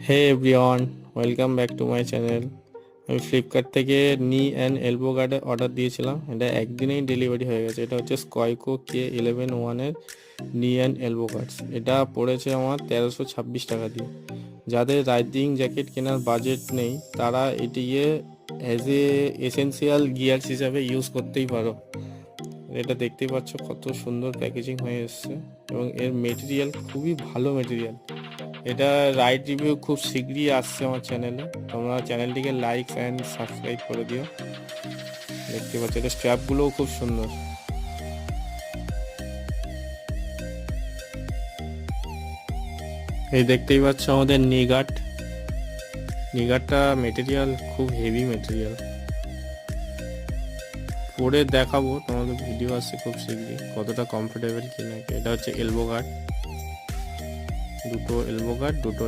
Hey everyone, welcome back to my channel. আমি Flipkart থেকে নি অ্যান্ড এলবো গার্ডের অর্ডার দিয়েছিলাম। এটা একদিনেই ডেলিভারি হয়ে গেছে। এটা হচ্ছে স্কয়কো K11 নি অ্যান্ড এলবো গার্ডস। এটা পড়েছে আমার 1326 টাকা দিয়ে। যাদের রাইডিং জ্যাকেট কেনার বাজেট নেই তারা এটিকে অ্যাজ এ এসেনশিয়াল গিয়ার্স হিসাবে ইউজ করতেই পারো। এটা দেখতেই পাচ্ছ কত সুন্দর প্যাকেজিং হয়ে এসছে এবং এর মেটেরিয়াল খুবই ভালো মেটেরিয়াল। এটা রাইড রিভিউ খুব শীঘ্রই আসছে আমার চ্যানেলে। তোমরা চ্যানেলটিকে লাইক অ্যান্ড সাবস্ক্রাইব করে দিও। দেখতে পাচ্ছ এটা স্ট্র্যাপগুলোও খুব সুন্দর। এই দেখতেই পাচ্ছ আমাদের নিগারটা মেটেরিয়াল খুব হেভি মেটেরিয়াল। পরে দেখাবো তোমাদের, ভিডিও আসছে খুব শীঘ্রই কতটা কমফোর্টেবল কিনা। এটা হচ্ছে এলবো গার্ড, দুটো এলবো গার্ড, দুটো